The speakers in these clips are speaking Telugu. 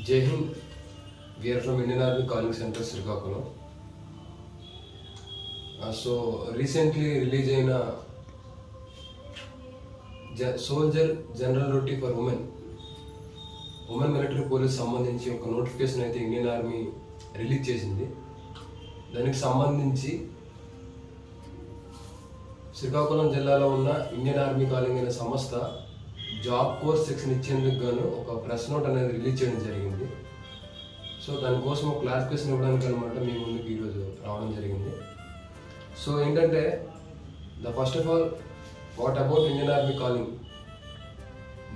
Jai Hind, we are from Indian Army Calling Center, Srikakulam. So recently released in Soldier General Duty for Women. Women military police సంబంధించి ఒక నోటిఫికేషన్ అయితే ఇండియన్ ఆర్మీ రిలీజ్ చేసింది. దానికి సంబంధించి శ్రీకాకుళం జిల్లాలో ఉన్న ఇండియన్ ఆర్మీ కాలింగ్ అనే సంస్థ జాబ్ కోర్స్ సెక్షన్ ఇచ్చేందుకు గాను ఒక ప్రెస్ నోట్ అనేది రిలీజ్ చేయడం జరిగింది. సో దానికోసం ఒక క్లారిఫికేషన్ ఇవ్వడానికి అనమాట మీ ముందుకు ఈరోజు రావడం జరిగింది. సో ఏంటంటే first of all what about Indian army calling.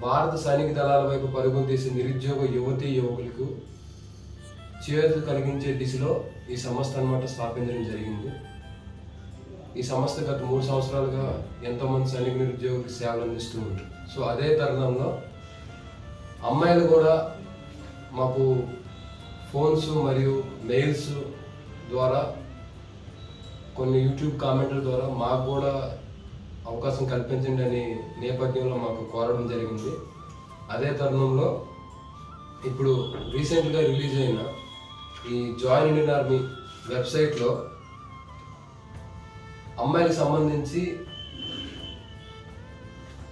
భారత సైనిక దళాల వైపు పరుగులు తీసే నిరుద్యోగ యువతీ యువకులకు చేయూత కలిగించే దిశలో ఈ సంస్థ అన్నమాట స్థాపించడం జరిగింది. ఈ సంస్థ గత 3 సంవత్సరాలుగా ఎంతోమంది సైనిక నిరుద్యోగులకు సేవలు అందిస్తూ ఉంటారు. సో అదే తరుణంలో అమ్మాయిలు కూడా మాకు ఫోన్స్ మరియు మెయిల్స్ ద్వారా కొన్ని యూట్యూబ్ కామెంట్ల ద్వారా మాకు కూడా అవకాశం కల్పించండి అని నేపథ్యంలో మాకు కోరడం జరిగింది. అదే తరుణంలో ఇప్పుడు రీసెంట్గా రిలీజ్ అయిన ఈ జాయిన్ ఇండియన్ ఆర్మీ వెబ్సైట్లో అమ్మాయిలకు సంబంధించి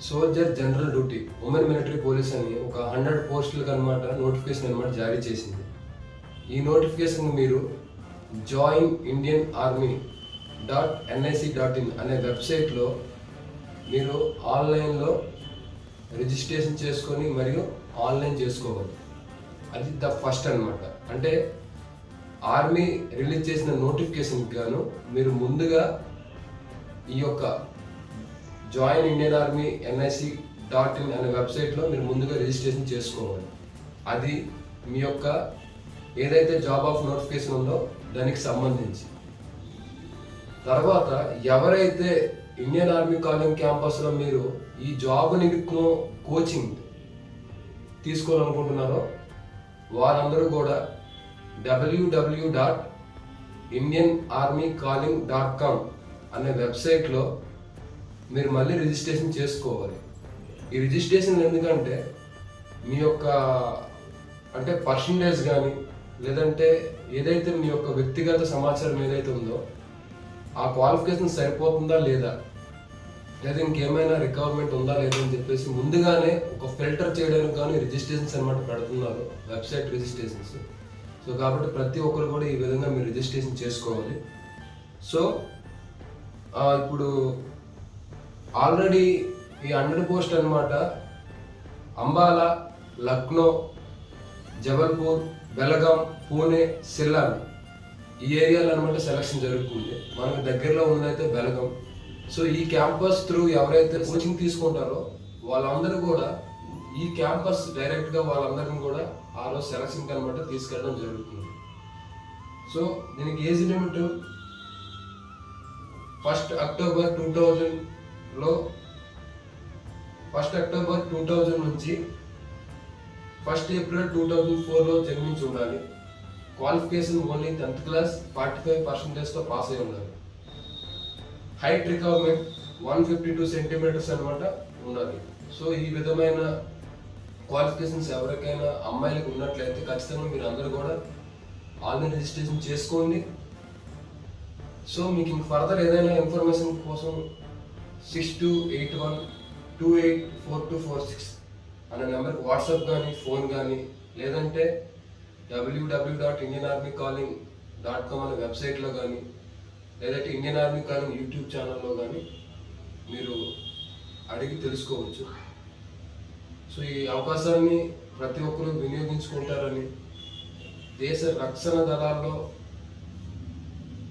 soldier general duty women military police అని ఒక 100 పోస్టులకు అనమాట నోటిఫికేషన్ అనమాట జారీ చేసింది. ఈ నోటిఫికేషన్ మీరు జాయిన్ ఇండియన్ ఆర్మీ .nic.in అనే వెబ్సైట్లో మీరు ఆన్లైన్లో రిజిస్ట్రేషన్ చేసుకొని మరియు ఆన్లైన్ చేసుకోవాలి. అది ద ఫస్ట్ అనమాట. అంటే ఆర్మీ రిలీజ్ చేసిన నోటిఫికేషన్కి గాను మీరు ముందుగా ఈ యొక్క జాయిన్ ఇండియన్ ఆర్మీ .nic.in అనే వెబ్సైట్లో మీరు ముందుగా రిజిస్ట్రేషన్ చేసుకోవాలి. అది మీ యొక్క ఏదైతే జాబ్ ఆఫ్ నోటిఫికేషన్ ఉందో దానికి సంబంధించి. తర్వాత ఎవరైతే ఇండియన్ ఆర్మీ కాలింగ్ క్యాంపస్లో మీరు ఈ జాబ్ నిమిత్తం కోచింగ్ తీసుకోవాలనుకుంటున్నారో వారందరూ కూడా www.indianarmycalling.com అనే వెబ్సైట్లో మీరు మళ్ళీ రిజిస్ట్రేషన్ చేసుకోవాలి. ఈ రిజిస్ట్రేషన్ ఎందుకంటే మీ యొక్క అంటే పర్సంటేజ్ కానీ లేదంటే ఏదైతే మీ యొక్క వ్యక్తిగత సమాచారం ఏదైతే ఉందో ఆ క్వాలిఫికేషన్ సరిపోతుందా లేదా ఇంకేమైనా రిక్వైర్మెంట్ ఉందా లేదా అని చెప్పేసి ముందుగానే ఒక ఫిల్టర్ చేయడానికి కానీ రిజిస్ట్రేషన్స్ అనమాట పెడుతున్నారు, వెబ్సైట్ రిజిస్ట్రేషన్స్. సో కాబట్టి ప్రతి ఒక్కరు కూడా ఈ విధంగా మీరు రిజిస్ట్రేషన్ చేసుకోవాలి. సో ఇప్పుడు ఆల్రెడీ ఈ 100 పోస్ట్ అనమాట అంబాలా, లక్నో, జబల్పూర్, బెలగాం, పూణే, సిల్లాన్ ఈ ఏరియాలో అనమాట సెలక్షన్ జరుగుతుంది. మనకు దగ్గరలో ఉన్నదైతే బెలగాం. సో ఈ క్యాంపస్ త్రూ ఎవరైతే కోచింగ్ తీసుకుంటారో వాళ్ళందరూ కూడా ఈ క్యాంపస్ డైరెక్ట్గా వాళ్ళందరినీ కూడా ఆ రోజు సెలక్షన్కి అనమాట తీసుకెళ్ళడం జరుగుతుంది. సో దీనికి ఏజ్ లిమిట్ 1 అక్టోబర్ 2000 నుంచి 1 ఏప్రిల్ 2004లో జన్మించి ఉండాలి. Qualification only 10th class 45% pass అయి ఉండాలి. హైట్ రిక్వైర్మెంట్ 152 సెంటీమీటర్స్ అనమాట ఉండాలి. సో ఈ విధమైన క్వాలిఫికేషన్స్ ఎవరికైనా అమ్మాయిలకు ఉన్నట్లయితే ఖచ్చితంగా మీరు అందరూ కూడా ఆన్లైన్ రిజిస్ట్రేషన్ చేసుకోండి. సో మీకు ఇంక ఫర్దర్ ఏదైనా ఇన్ఫర్మేషన్ కోసం 6281284246 అనే నెంబర్కి వాట్సాప్ కానీ ఫోన్ కానీ లేదంటే www.indianarmycalling.com అనే వెబ్సైట్లో కానీ లేదంటే ఇండియన్ ఆర్మీ కాలింగ్ యూట్యూబ్ ఛానల్లో కానీ మీరు అడిగి తెలుసుకోవచ్చు. సో ఈ అవకాశాన్ని ప్రతి ఒక్కరూ వినియోగించుకుంటారని, దేశ రక్షణ దళాల్లో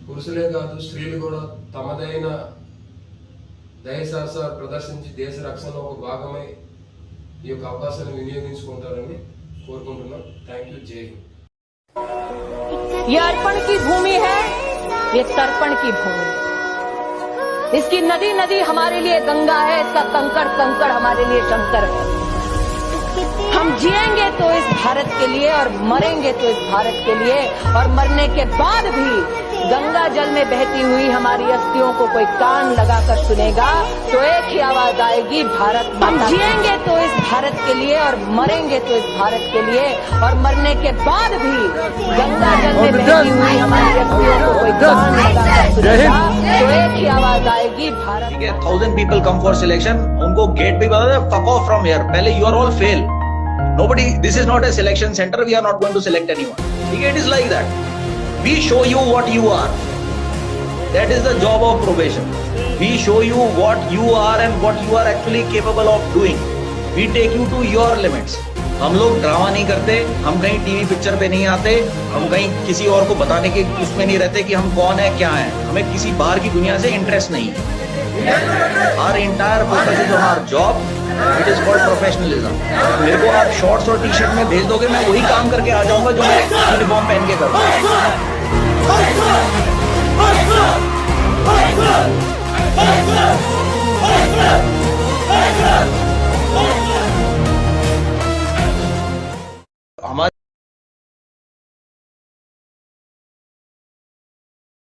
పురుషులే కాదు స్త్రీలు కూడా తమదైన దయసాహసాలు ప్రదర్శించి దేశ రక్షణలో ఒక భాగమై ఈ యొక్క అవకాశాన్ని వినియోగించుకుంటారని కోరుకుంటున్నాం. Thank you. జై హింద్. ये अर्पण की भूमि है, ये तर्पण की भूमि है. इसकी नदी नदी हमारे लिए गंगा है, इसका कंकड़ कंकड़ हमारे लिए शंकर है. हम जिएंगे तो इस भारत के लिए और मरेंगे तो इस भारत के लिए, और मरने के बाद भी गंगा जल में बहती हुई हमारी अस्थियों को कोई कान लगाकर सुनेगा तो एक ही आवाज आएगी, भारत माता। जिएंगे तो इस भारत के लिए और मरेंगे तो इस भारत के लिए, और मरने के बाद भी गंगा जल में बहती हुई हमारी अस्थियों को कोई कान लगाकर सुनेगा तो एक ही आवाज आएगी, Bharat. 1000 people come for selection, उनको गेट पे बता दे fuck off from here, पहले you are all fail. Nobody, this is not a selection center, we are not going to select anyone. ठीक है, it is like that. We show you what you are. That is the job of probation. We show you what you are and what you are actually capable of doing. We take you to your limits. हम लोग ड्रामा नहीं करते, हम कहीं टीवी पिक्चर पे नहीं आते, हम कहीं किसी और को बताने के उसमें नहीं रहते कि हम कौन है क्या है, हमें किसी बाहर की दुनिया से इंटरेस्ट नहीं है। Our entire focus is on our job. It is called professionalism. मेरे को आप शॉर्ट्स और टी शर्ट में भेज दोगे, मैं वही काम करके आ जाऊंगा जो मैं यूनिफॉर्म पहन के करूँगा।